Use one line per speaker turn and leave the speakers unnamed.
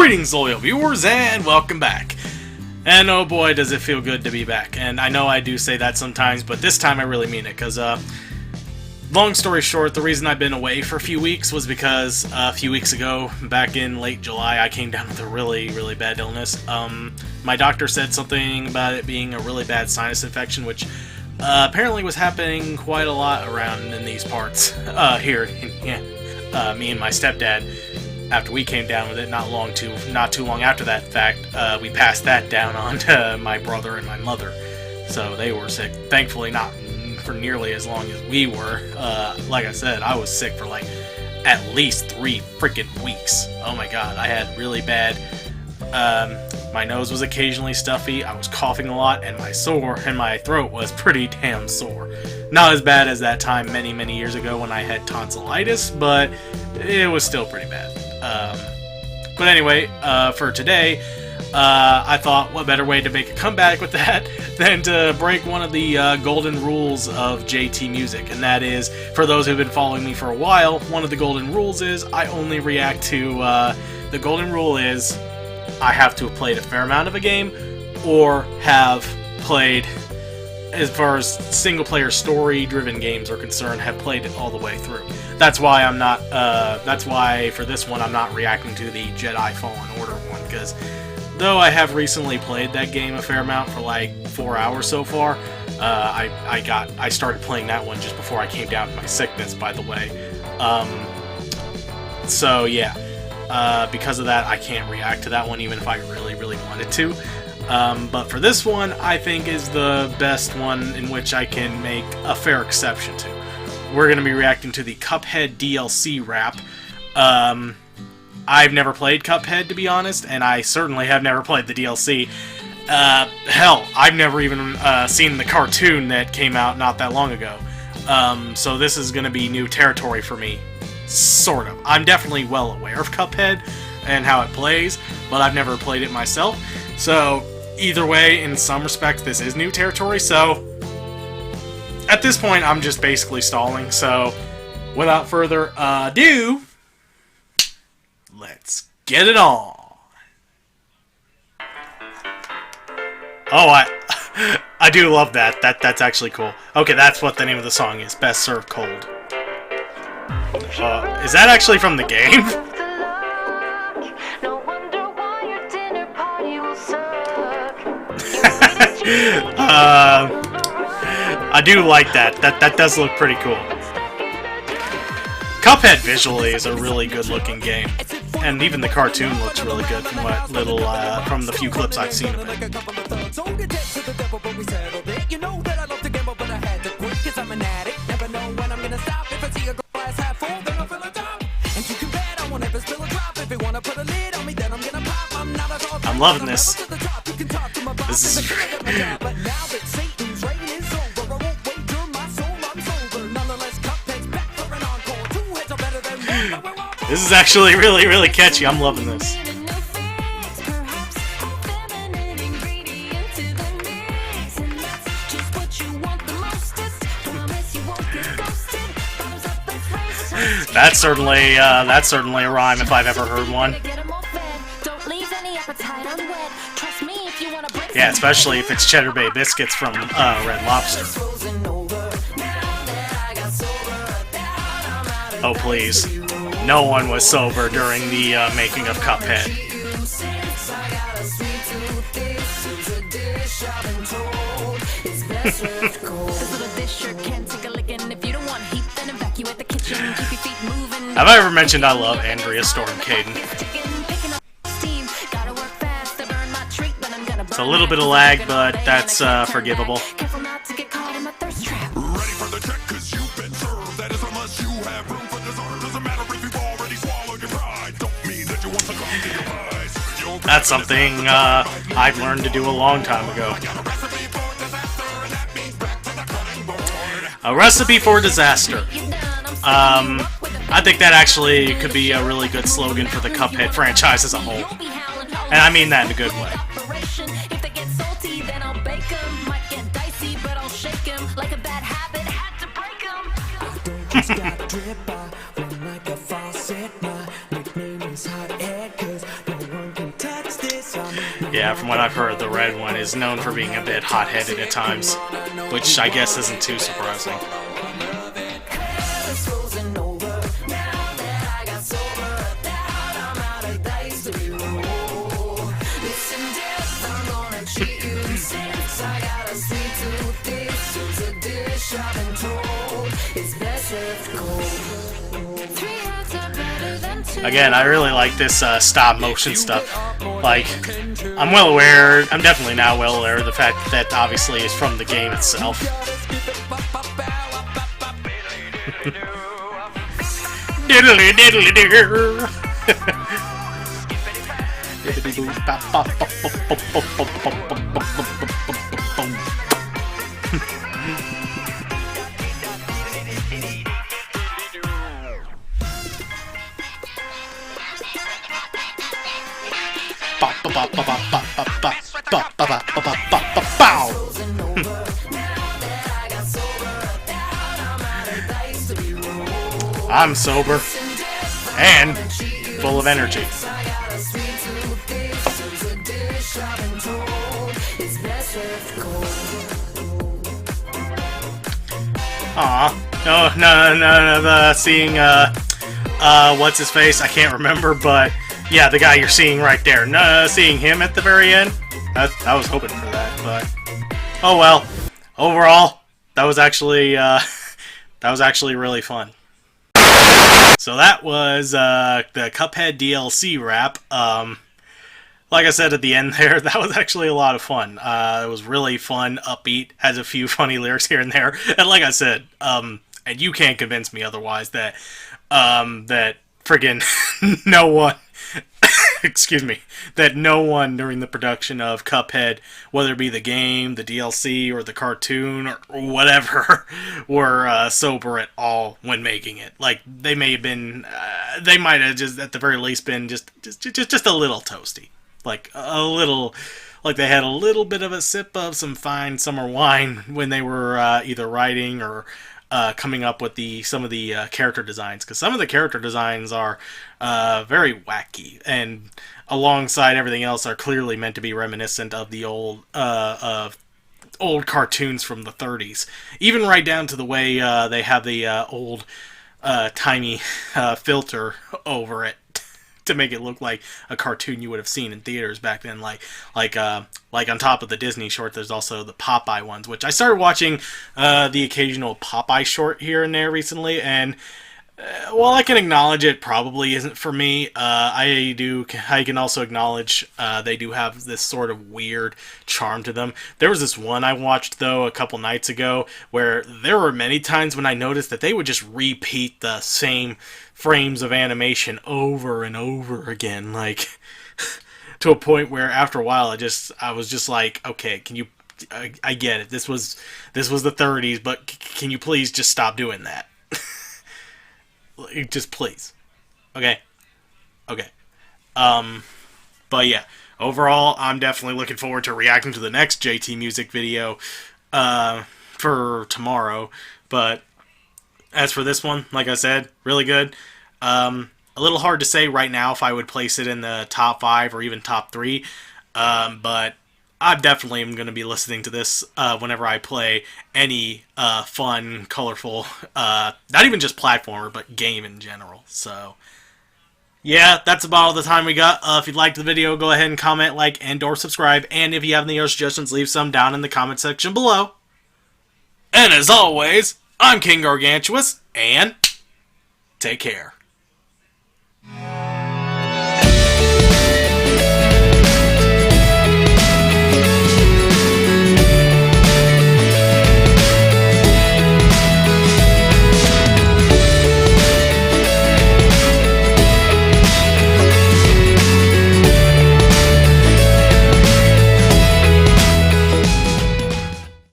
Greetings, loyal viewers, and welcome back. And oh boy, does it feel good to be back. And I know I do say that sometimes, but this time I really mean it, because, long story short, the reason I've been away for a few weeks was because a few weeks ago, back in late July, I came down with a really, really bad illness. My doctor said something about it being a really bad sinus infection, which apparently was happening quite a lot around in these parts, here. Me and my stepdad, after we came down with it, not too long after that fact, we passed that down on to my brother and my mother. So they were sick. Thankfully not for nearly as long as we were. Like I said, I was sick for like at least 3 freaking weeks. Oh my god, I had really bad, my nose was occasionally stuffy, I was coughing a lot, and my throat was pretty damn sore. Not as bad as that time many years ago when I had tonsillitis, but it was still pretty bad. But anyway, for today, I thought what better way to make a comeback with that than to break one of the golden rules of JT Music, and that is, for those who've been following me for a while, one of the golden rules is I only react to, the golden rule is I have to have played a fair amount of a game, or have played, as far as single-player story-driven games are concerned, have played it all the way through. That's why I'm not, that's why for this one I'm not reacting to the Jedi Fallen Order one, because though I have recently played that game a fair amount for like 4 hours so far, I started playing that one just before I came down with my sickness, by the way. So yeah, because of that I can't react to that one even if I really wanted to. But for this one, I think is the best one in which I can make a fair exception to. We're going to be reacting to the Cuphead DLC wrap. I've never played Cuphead, to be honest, and I certainly have never played the DLC. Hell, I've never even seen the cartoon that came out not that long ago. So this is going to be new territory for me, sort of. I'm definitely well aware of Cuphead and how it plays, but I've never played it myself. So either way, in some respects, this is new territory, so at this point, I'm just basically stalling, so without further ado, let's get it on. Oh, I do love that. That's actually cool. Okay, that's what the name of the song is. Best Served Cold. Is that actually from the game? I do like that. That does look pretty cool. Cuphead visually is a really good looking game, and even the cartoon looks really good from what little from the few clips I've seen of it. I'm loving this. This is this is actually really catchy. I'm loving this. That's certainly a rhyme if I've ever heard one. Yeah, especially if it's Cheddar Bay biscuits from Red Lobster. Oh please, no one was sober during the making of Cuphead. Have I ever mentioned I love Andrea Storm Caden? It's a little bit of lag, but that's forgivable. That's something I've learned to do a long time ago. A recipe for disaster. I think that actually could be a really good slogan for the Cuphead franchise as a whole. And I mean that in a good way. Yeah, from what I've heard, the red one is known for being a bit hot-headed at times, which I guess isn't too surprising. Again, I really like this stop motion stuff. Like, I'm definitely now well aware of the fact that obviously is from the game itself. Diddly diddly doo. I'm sober and full of energy. Aw, no, seeing, what's his face? I can't remember, but yeah, the guy you're seeing right there. No, seeing him at the very end. I was hoping for that, but oh well. Overall, that was actually really fun. So that was the Cuphead DLC wrap. Like I said at the end there, that was actually a lot of fun. It was really fun, upbeat, has a few funny lyrics here and there, and like I said, and you can't convince me otherwise that that friggin' no one. Excuse me, that no one during the production of Cuphead, whether it be the game, the DLC, or the cartoon, or whatever, were sober at all when making it. Like, they may have been, they might have just, at the very least, been just a little toasty. Like, a little, like they had a little bit of a sip of some fine summer wine when they were either writing or coming up with some of the character designs, because some of the character designs are very wacky, and alongside everything else are clearly meant to be reminiscent of the old cartoons from the 30s. Even right down to the way they have the old tiny filter over it to make it look like a cartoon you would have seen in theaters back then. Like on top of the Disney short, there's also the Popeye ones, which I started watching the occasional Popeye short here and there recently, and while I can acknowledge it probably isn't for me, I can also acknowledge they do have this sort of weird charm to them. There was this one I watched, though, a couple nights ago, where there were many times when I noticed that they would just repeat the same frames of animation over and over again, like, to a point where after a while I was just like, okay, can you, I get it, this was the 30s, but can you please just stop doing that? Just please. Okay. But yeah, overall, I'm definitely looking forward to reacting to the next JT Music video for tomorrow. But as for this one, like I said, really good. A little hard to say right now if I would place it in the top 5 or even top 3. But I definitely am going to be listening to this whenever I play any fun, colorful, not even just platformer, but game in general. So, yeah, that's about all the time we got. If you liked the video, go ahead and comment, like, and or subscribe. And if you have any other suggestions, leave some down in the comment section below. And as always, I'm King Gargantuas, and take care.